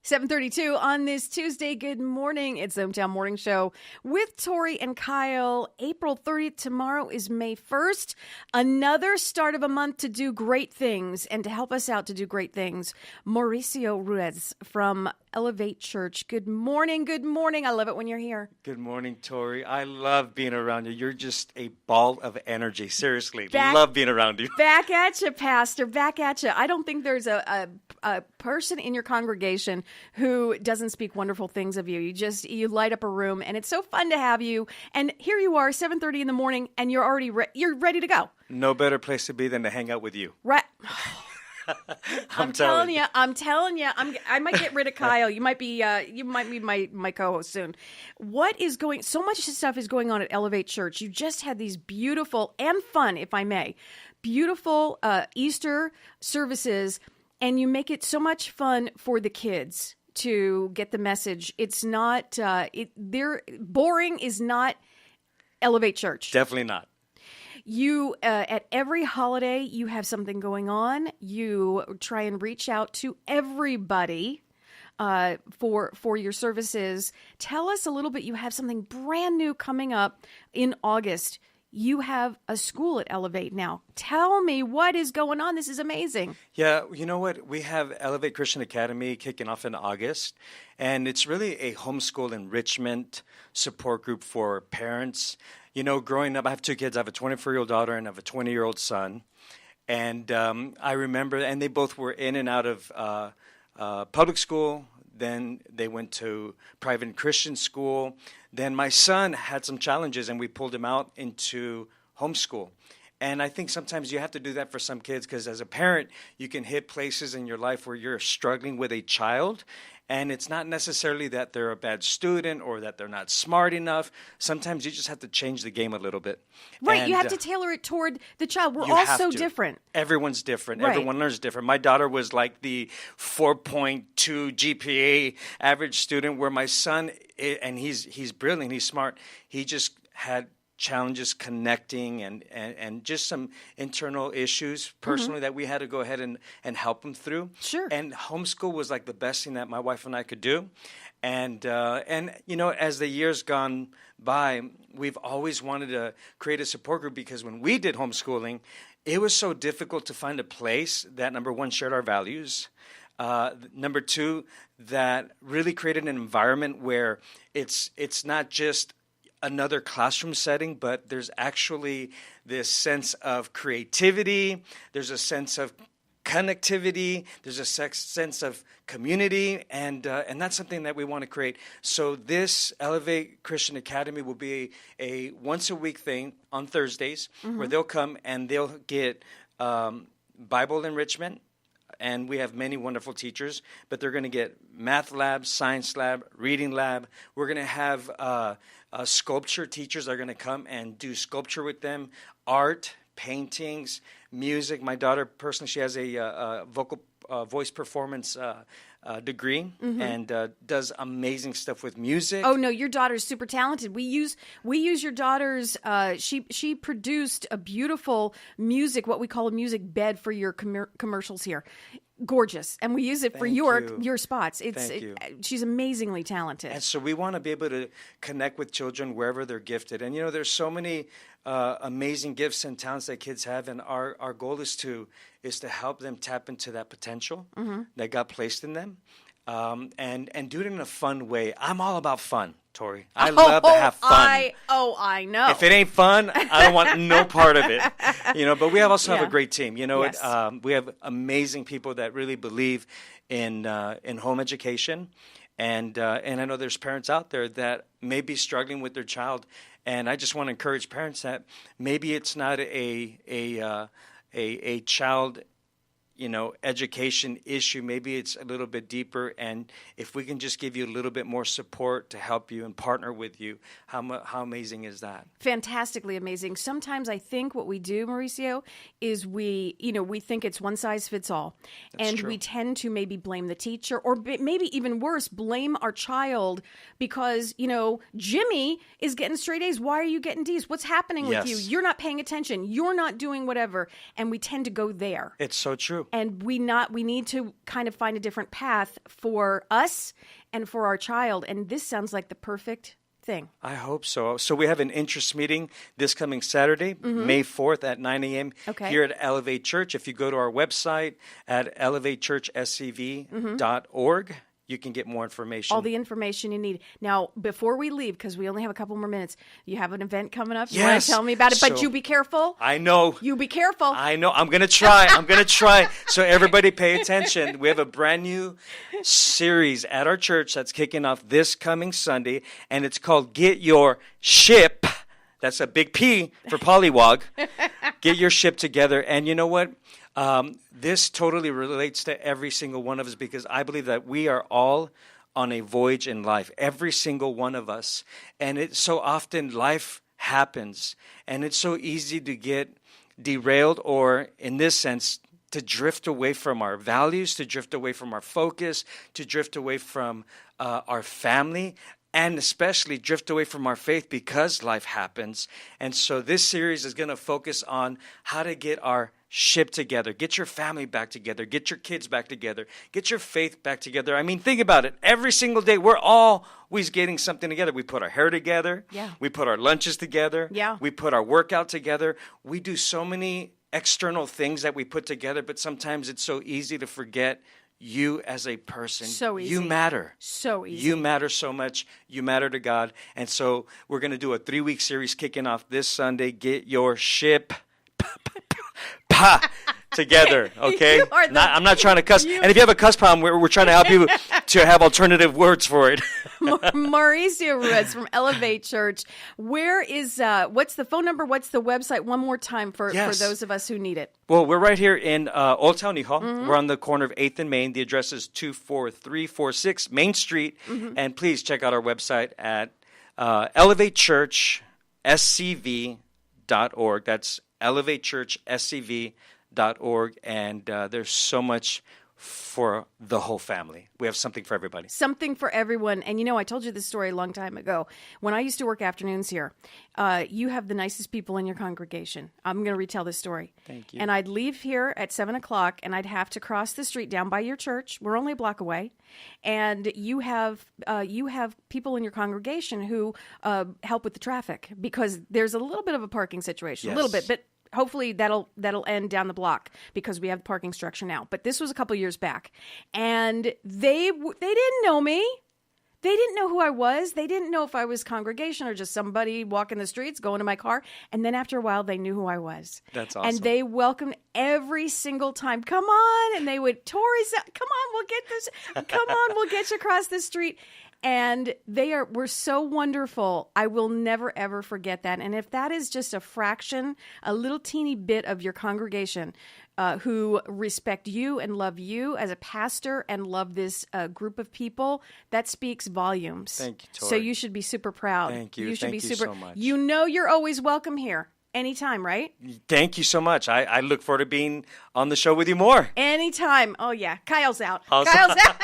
7:32 on this Tuesday. Good morning. It's the Hometown Morning Show with Tori and Kyle. April 30th. Tomorrow is May 1st. Another start of a month to do great things and to help us out to do great things. Mauricio Ruiz from Elevate Church. Good morning. Good morning. I love it when you're here. Good morning, Tori. I love being around you. You're just a ball of energy. Seriously. Love being around you. Back at you, Pastor. Back at you. I don't think there's a person in your congregation who doesn't speak wonderful things of you. You light up a room, and it's so fun to have you. And here you are, 7:30 in the morning, and you're already you're ready to go. No better place to be than to hang out with you. Right. I'm telling you. I might get rid of Kyle. You might be my co-host soon. So much stuff is going on at Elevate Church. You just had these beautiful and fun, if I may, beautiful Easter services, and you make it so much fun for the kids to get the message. It's not boring is not Elevate Church. Definitely not. You, at every holiday, you have something going on. You try and reach out to everybody for your services. Tell us a little bit. You have something brand new coming up in August. You have a school at Elevate now. Tell me what is going on. This is amazing. Yeah, you know what? We have Elevate Christian Academy kicking off in August, and it's really a homeschool enrichment support group for parents. You know, growing up, I have two kids. I have a 24-year-old daughter and I have a 20-year-old son. And I remember, and they both were in and out of public school. Then they went to private and Christian school. Then my son had some challenges, and we pulled him out into homeschool. And I think sometimes you have to do that for some kids, because as a parent, you can hit places in your life where you're struggling with a child. And it's not necessarily that they're a bad student or that they're not smart enough. Sometimes you just have to change the game a little bit. Right, and you have to tailor it toward the child. We're all so different. Everyone's different. Right. Everyone learns different. My daughter was like the 4.2 GPA average student, where my son, and he's brilliant, he's smart, he just had challenges connecting and just some internal issues personally that we had to go ahead and help him through. Sure. And homeschool was like the best thing that my wife and I could do. And you know, as the years gone by, we've always wanted to create a support group, because when we did homeschooling, it was so difficult to find a place that, number one, shared our values. Number two, that really created an environment where it's not just another classroom setting, but there's actually this sense of creativity, there's a sense of connectivity, there's a sense of community, and that's something that we want to create. So this Elevate Christian Academy will be a once-a-week thing on Thursdays, where they'll come and they'll get Bible enrichment. And we have many wonderful teachers, but they're going to get math lab, science lab, reading lab. We're going to have sculpture teachers that are going to come and do sculpture with them, art, paintings, music. My daughter, personally, she has a voice performance degree and does amazing stuff with music. Oh no, your daughter's super talented. We use your daughter's. She produced a beautiful what we call a music bed for your commercials here. Gorgeous, and we use it for your spots. She's amazingly talented. And so we want to be able to connect with children wherever they're gifted. And you know, there's so many amazing gifts and talents that kids have, and our goal is to help them tap into that potential that God placed in them, and do it in a fun way. I'm all about fun, Tori. I love to have fun. I know. If it ain't fun, I don't want no part of it. You know, but we also have a great team. You know, yes. We have amazing people that really believe in home education, and I know there's parents out there that may be struggling with their child, and I just want to encourage parents that maybe it's not a child, you know, education issue. Maybe it's a little bit deeper, and if we can just give you a little bit more support to help you and partner with you, how amazing is that? Fantastically amazing. Sometimes I think what we do, Mauricio, is we think it's one size fits all. That's and true. We tend to maybe blame the teacher, or maybe even worse, blame our child because, you know, Jimmy is getting straight A's. Why are you getting D's? What's happening with you? You're not paying attention. You're not doing whatever. And we tend to go there. It's so true. true. And we need to kind of find a different path for us and for our child. And this sounds like the perfect thing. I hope so. So we have an interest meeting this coming Saturday, May 4th at 9 a.m. here at Elevate Church. If you go to our website at elevatechurchscv.org, you can get more information. All the information you need. Now, before we leave, because we only have a couple more minutes, you have an event coming up. You want to tell me about it? But you be careful. I know. You be careful. I know. I'm going to try. I'm going to try. So everybody pay attention. We have a brand new series at our church that's kicking off this coming Sunday, and it's called Get Your Ship. That's a big P for Pollywog. Get your ship together. And you know what? This totally relates to every single one of us, because I believe that we are all on a voyage in life, every single one of us. And it's so often life happens, and it's so easy to get derailed, or in this sense, to drift away from our values, to drift away from our focus, to drift away from our family, and especially drift away from our faith because life happens. And so this series is going to focus on how to get our ship together, get your family back together, get your kids back together, get your faith back together. I mean, think about it. Every single day, we're always getting something together. We put our hair together. Yeah. We put our lunches together. Yeah. We put our workout together. We do so many external things that we put together, but sometimes it's so easy to forget you as a person. So easy. You matter. So easy. You matter so much. You matter to God. And so we're going to do a 3-week series kicking off this Sunday. Get your ship together, okay? I'm not trying to cuss. And if you have a cuss problem, we're trying to help you to have alternative words for it. Mauricio Ruiz from Elevate Church. Where is, what's the phone number? What's the website? One more time for those of us who need it. Well, we're right here in Old Town Hall. We're on the corner of 8th and Main. The address is 24346 Main Street. And please check out our website at elevatechurchscv.org. That's elevatechurchscv.org. And there's so much for the whole family. We have something for everybody. Something for everyone. And you know, I told you this story a long time ago. When I used to work afternoons here, you have the nicest people in your congregation. I'm going to retell this story. Thank you. And I'd leave here at 7 o'clock, and I'd have to cross the street down by your church. We're only a block away. And you have people in your congregation who help with the traffic, because there's a little bit of a parking situation, a little bit, but hopefully that'll end down the block, because we have the parking structure now. But this was a couple years back, and they didn't know me. They didn't know who I was. They didn't know if I was congregation or just somebody walking the streets, going to my car. And then after a while, they knew who I was. That's awesome. And they welcomed every single time. Come on. And they would, Tori's, come on, we'll get this. Come on, we'll get you across the street. And were so wonderful. I will never, ever forget that. And if that is just a fraction, a little teeny bit of your congregation who respect you and love you as a pastor and love this group of people, that speaks volumes. Thank you, Tori. So you should be super proud. Thank you. You should Thank be you super. so much. You know you're always welcome here. Anytime, right? Thank you so much. I look forward to being on the show with you more. Anytime. Oh, yeah. Kyle's out. Awesome. Kyle's out.